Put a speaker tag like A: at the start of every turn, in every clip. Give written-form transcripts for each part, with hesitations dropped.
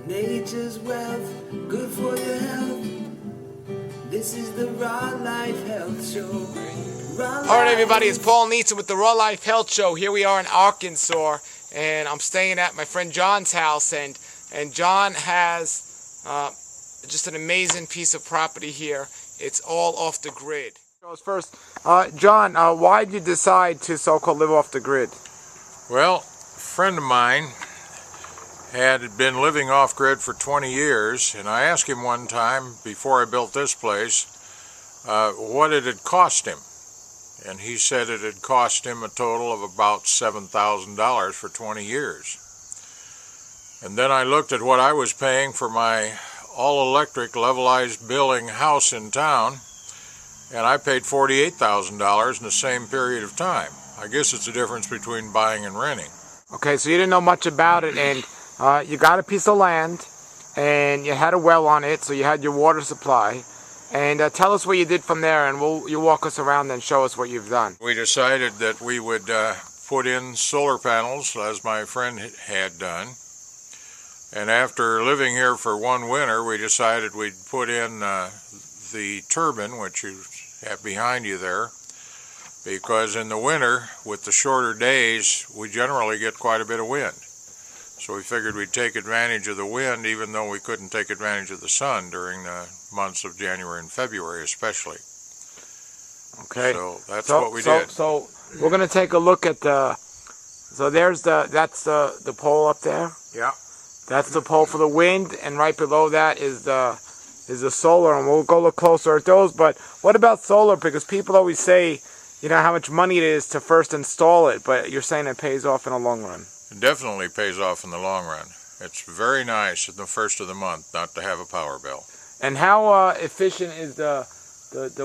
A: Nature's wealth, good for your health. This is the Raw Life Health Show.
B: Alright everybody, it's Paul Neeson with the Raw Life Health Show. Here we are in Arkansas, and I'm staying at my friend John's house, and John has just an amazing piece of property here. It's all off the grid. First, John, why did you decide to so-called live off the grid?
C: Well, a friend of mine had been living off-grid for 20 years, and I asked him one time, before I built this place, what it had cost him. And he said it had cost him a total of about $7,000 for 20 years. And then I looked at what I was paying for my all-electric levelized building house in town, and I paid $48,000 in the same period of time. I guess it's the difference between buying and renting.
B: Okay, so you didn't know much about it, and you got a piece of land, and you had a well on it, so you had your water supply. And tell us what you did from there, and you walk us around and show us what you've done.
C: We decided that we would put in solar panels, as my friend had done. And after living here for one winter, we decided we'd put in the turbine, which you have behind you there, because in the winter, with the shorter days, we generally get quite a bit of wind. So we figured we'd take advantage of the wind, even though we couldn't take advantage of the sun during the months of January and February especially.
B: Okay.
C: So that's what we did.
B: So we're going to take a look at so that's the pole up there?
C: Yeah.
B: That's the pole for the wind, and right below that is the solar, and we'll go look closer at those. But what about solar? Because people always say, you know, how much money it is to first install it, but you're saying it pays off in the long run.
C: It definitely pays off in the long run. It's very nice in the first of the month not to have a power bill.
B: And how efficient is the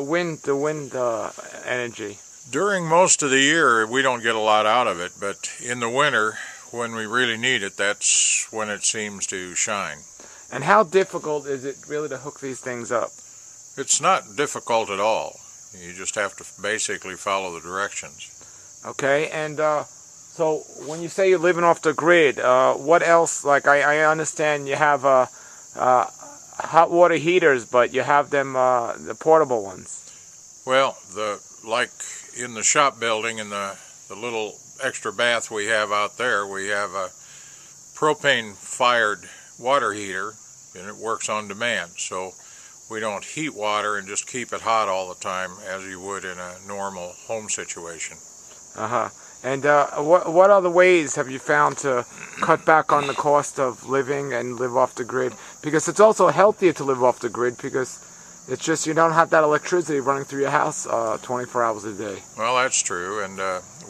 B: wind energy?
C: During most of the year, we don't get a lot out of it, but in the winter, when we really need it, that's when it seems to shine.
B: And how difficult is it really to hook these things up?
C: It's not difficult at all. You just have to basically follow the directions.
B: Okay, and so when you say you're living off the grid, what else? Like I understand you have hot water heaters, but you have them the portable ones.
C: Well, like in the shop building, in the little extra bath we have out there, we have a propane-fired water heater, and it works on demand. So we don't heat water and just keep it hot all the time as you would in a normal home situation.
B: And what other ways have you found to cut back on the cost of living and live off the grid? Because it's also healthier to live off the grid, because it's just you don't have that electricity running through your house 24 hours a day.
C: Well, that's true, and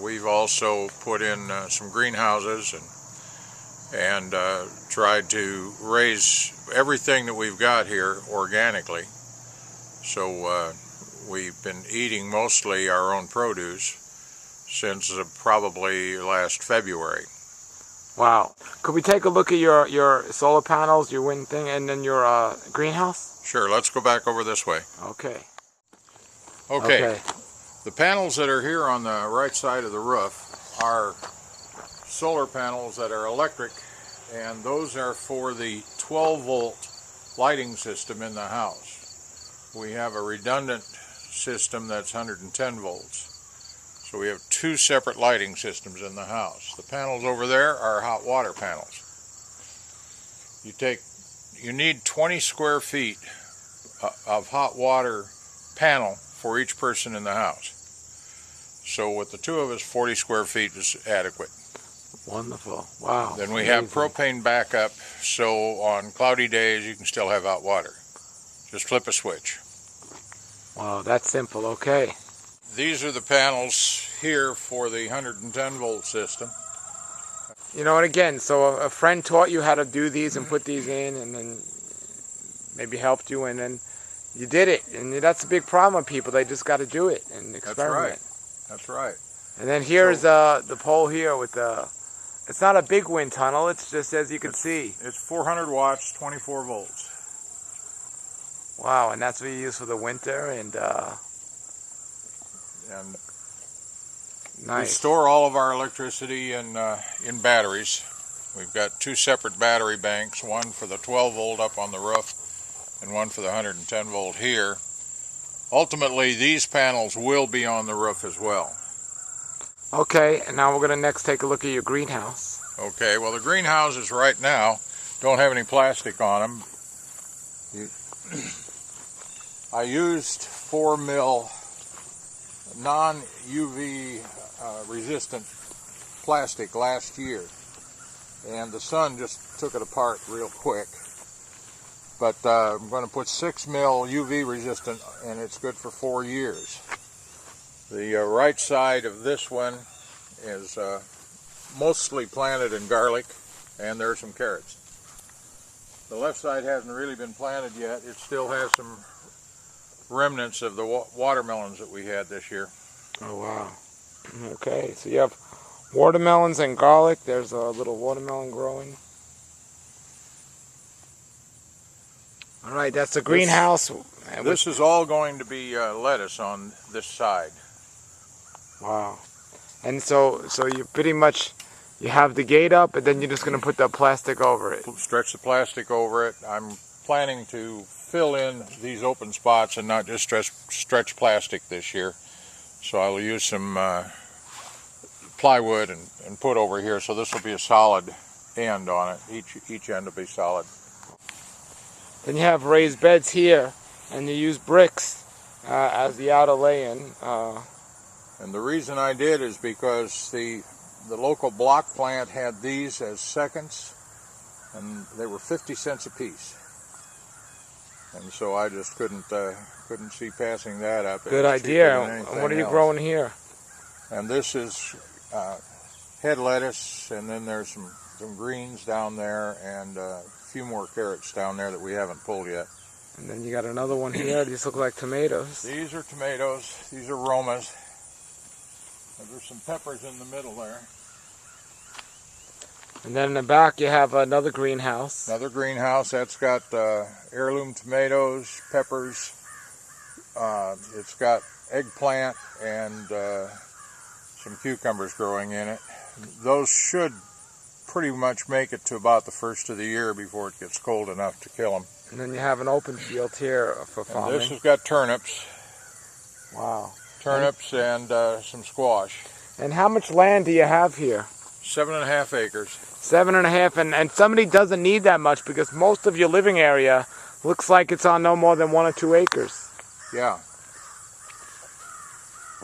C: we've also put in some greenhouses and tried to raise everything that we've got here organically. So we've been eating mostly our own produce since probably last February.
B: Wow. Could we take a look at your solar panels, your wind thing, and then your greenhouse?
C: Sure, let's go back over this way.
B: Okay.
C: Okay. The panels that are here on the right side of the roof are solar panels that are electric, and those are for the 12-volt lighting system in the house. We have a redundant system that's 110 volts. So we have two separate lighting systems in the house. The panels over there are hot water panels. You need 20 square feet of hot water panel for each person in the house. So with the two of us, 40 square feet is adequate.
B: Wonderful. Wow.
C: Then we have propane backup, so on cloudy days you can still have hot water. Just flip a switch.
B: Wow, that's simple. Okay.
C: These are the panels here for the 110 volt system.
B: You know, and again, so a friend taught you how to do these and put these in, and then maybe helped you, and then you did it. And that's a big problem with people. They just got to do it and experiment.
C: That's right.
B: And then here's the pole here with the, it's not a big wind tunnel, it's just as you can see.
C: It's 400 watts, 24 volts.
B: Wow, and that's what you use for the winter, and
C: nice. We store all of our electricity in batteries. We've got two separate battery banks, one for the 12 volt up on the roof and one for the 110 volt here. Ultimately, these panels will be on the roof as well.
B: Okay, and now we're going to next take a look at your greenhouse.
C: Okay, well the greenhouses right now don't have any plastic on them. I used 4 mil non-UV resistant plastic last year, and the sun just took it apart real quick. But I'm going to put 6 mil UV resistant, and it's good for 4 years. The right side of this one is mostly planted in garlic, and there's some carrots. The left side hasn't really been planted yet. It still has some remnants of the watermelons that we had this year.
B: Oh wow. Okay, so you have watermelons and garlic. There's a little watermelon growing. All right, that's the greenhouse.
C: This is all going to be lettuce on this side.
B: Wow. And so you pretty much, you have the gate up, and then you're just going to put the plastic over it.
C: Stretch the plastic over it. I'm planning to fill in these open spots and not just stretch plastic this year. So I will use some plywood and put over here, so this will be a solid end on it. Each end will be solid.
B: Then you have raised beds here, and you use bricks as the outer lay-in.
C: And the reason I did is because the local block plant had these as seconds, and they were 50 cents a piece. And so I just couldn't see passing that up.
B: Good idea. And what are you growing here?
C: And this is head lettuce, and then there's some greens down there, and a few more carrots down there that we haven't pulled yet.
B: And then you got another one here. These look like tomatoes.
C: These are tomatoes. These are Romas. And there's some peppers in the middle there.
B: And then in the back you have another greenhouse.
C: Another greenhouse. That's got heirloom tomatoes, peppers. It's got eggplant and some cucumbers growing in it. Those should pretty much make it to about the first of the year before it gets cold enough to kill them.
B: And then you have an open field here for farming.
C: And this has got turnips.
B: Wow.
C: Turnips and some squash.
B: And how much land do you have here?
C: 7.5 acres.
B: 7.5, and somebody doesn't need that much because most of your living area looks like it's on no more than 1 or 2 acres.
C: Yeah.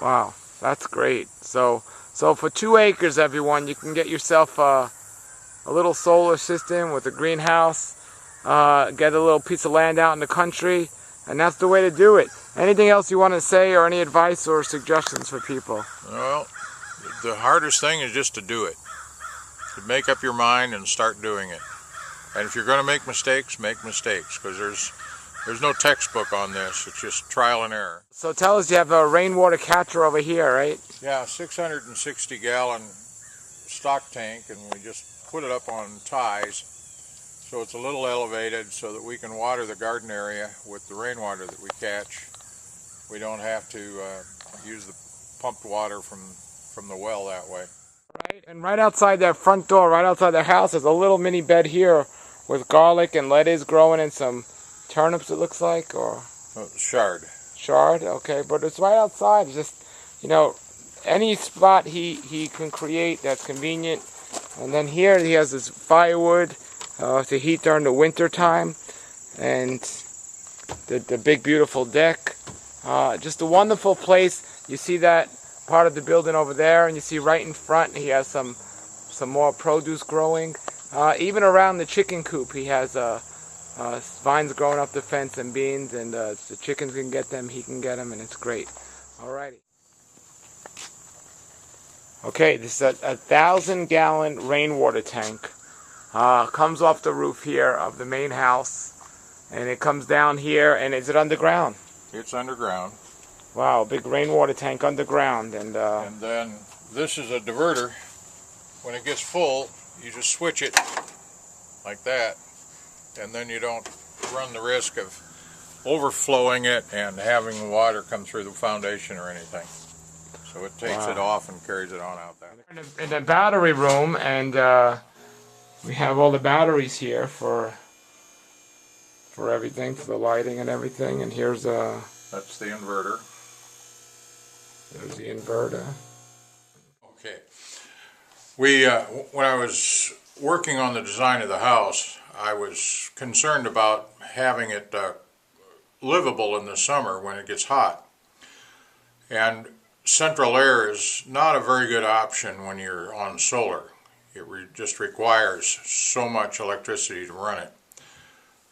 B: Wow, that's great. So for 2 acres, everyone, you can get yourself a little solar system with a greenhouse, get a little piece of land out in the country, and that's the way to do it. Anything else you want to say, or any advice or suggestions for people?
C: Well, the hardest thing is just to do it. To make up your mind and start doing it. And if you're going to make mistakes, because there's no textbook on this. It's just trial and error.
B: So tell us, you have a rainwater catcher over here, right?
C: Yeah, 660-gallon stock tank, and we just put it up on ties. So it's a little elevated so that we can water the garden area with the rainwater that we catch. We don't have to use the pumped water from the well that way.
B: Right, and right outside that front door, right outside their house, there's a little mini bed here with garlic and lettuce growing and some turnips, it looks like, or
C: chard.
B: Chard, okay, but it's right outside. It's just, you know, any spot he can create that's convenient. And then here he has this firewood to heat during the winter time, and the big beautiful deck. Just a wonderful place. You see that part of the building over there, and you see right in front he has some more produce growing. Even around the chicken coop he has vines growing up the fence and beans, and the chickens can get them, he can get them, and it's great. Alrighty. Okay, this is a 1,000-gallon rainwater tank. Comes off the roof here of the main house, and it comes down here. And is it underground?
C: It's underground.
B: Wow, big rainwater tank underground. And
C: then this is a diverter. When it gets full, you just switch it like that, and then you don't run the risk of overflowing it and having water come through the foundation or anything. So it takes it off and carries it on out there.
B: In the battery room, and We have all the batteries here for everything, for the lighting and everything. And here's
C: That's the inverter.
B: there's the inverter.
C: Okay. When I was working on the design of the house, I was concerned about having it livable in the summer when it gets hot. And central air is not a very good option when you're on solar. It just requires so much electricity to run it.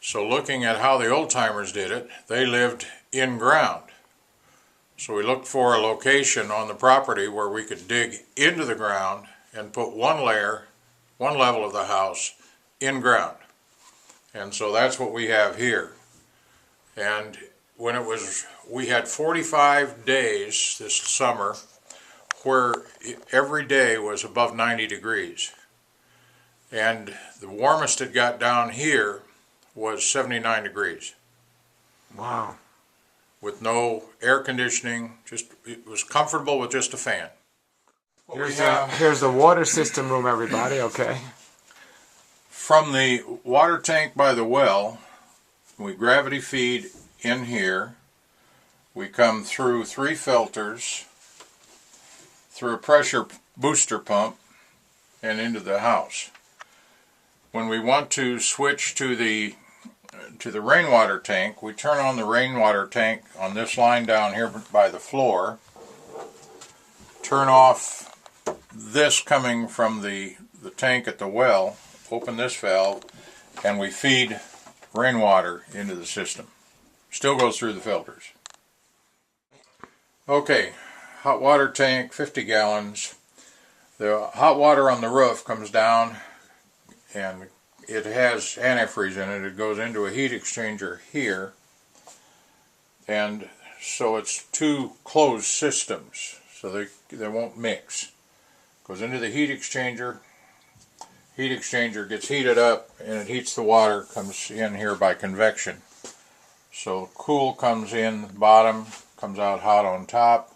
C: So looking at how the old timers did it, they lived in ground. So we looked for a location on the property where we could dig into the ground and put one level of the house in ground. And so that's what we have here. And we had 45 days this summer where every day was above 90 degrees. And the warmest it got down here was 79 degrees.
B: Wow.
C: With no air conditioning, it was comfortable with just a fan.
B: Here's the water system room, everybody, okay?
C: From the water tank by the well, we gravity feed in here. We come through 3 filters, through a pressure booster pump, and into the house. When we want to switch to the rainwater tank, we turn on the rainwater tank on this line down here by the floor, turn off this coming from the tank at the well, open this valve, and we feed rainwater into the system. Still goes through the filters. Okay, hot water tank, 50 gallons. The hot water on the roof comes down and it has antifreeze in it. It goes into a heat exchanger here. And so it's 2 closed systems, so they won't mix. Goes into the heat exchanger gets heated up and it heats the water, comes in here by convection. So cool comes in the bottom, comes out hot on top.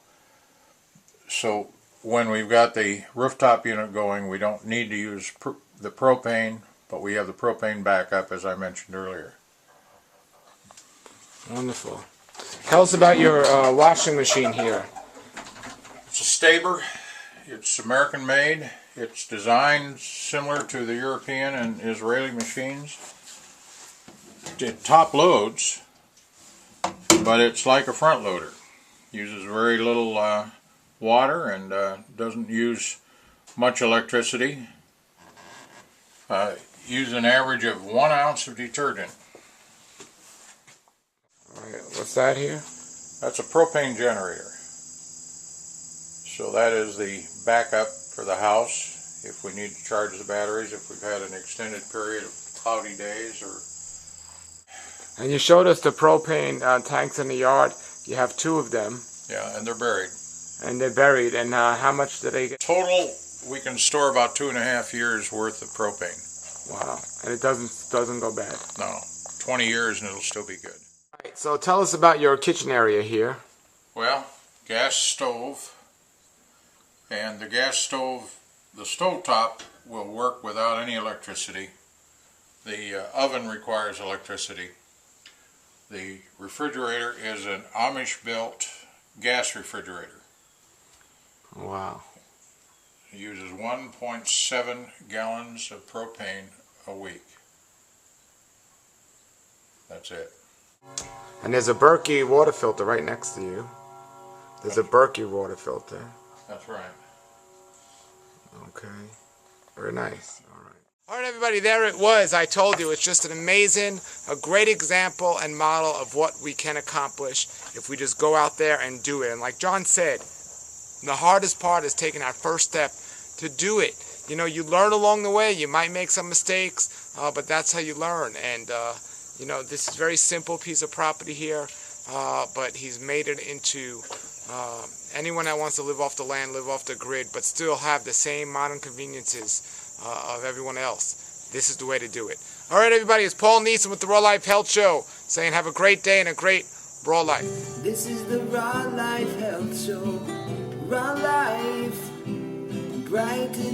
C: So when we've got the rooftop unit going, we don't need to use the propane, but we have the propane backup, as I mentioned earlier.
B: Wonderful. Tell us about your washing machine here.
C: It's a Staber. It's American made. It's designed similar to the European and Israeli machines. It top loads, but it's like a front loader. Uses very little water and doesn't use much electricity. Use an average of 1 ounce of detergent.
B: Alright, what's that here?
C: That's a propane generator. So that is the backup for the house if we need to charge the batteries, if we've had an extended period of cloudy days.
B: And you showed us the propane tanks in the yard. You have 2 of them.
C: Yeah, and they're buried.
B: And they're buried. And how much do they get?
C: Total, we can store about 2.5 years worth of propane.
B: Wow. And it doesn't go bad.
C: No, 20 years and it'll still be good.
B: Alright, so tell us about your kitchen area here.
C: Well, gas stove. And the gas stove, the stovetop will work without any electricity. The oven requires electricity. The refrigerator is an Amish-built gas refrigerator.
B: Wow.
C: It uses 1.7 gallons of propane a week. That's it.
B: And there's a Berkey water filter right next to you. There's a Berkey water filter.
C: That's right.
B: Okay. Very nice. All right, everybody, there it was. I told you, it's just an amazing, a great example and model of what we can accomplish if we just go out there and do it. And like John said, the hardest part is taking that first step to do it. You know, you learn along the way. You might make some mistakes, but that's how you learn. And, you know, this is a very simple piece of property here, but he's made it into anyone that wants to live off the land, live off the grid, but still have the same modern conveniences of everyone else. This is the way to do it. All right, everybody, it's Paul Neeson with the Raw Life Health Show saying have a great day and a great Raw Life.
A: This is the Raw Life Health Show. Raw Life, bright and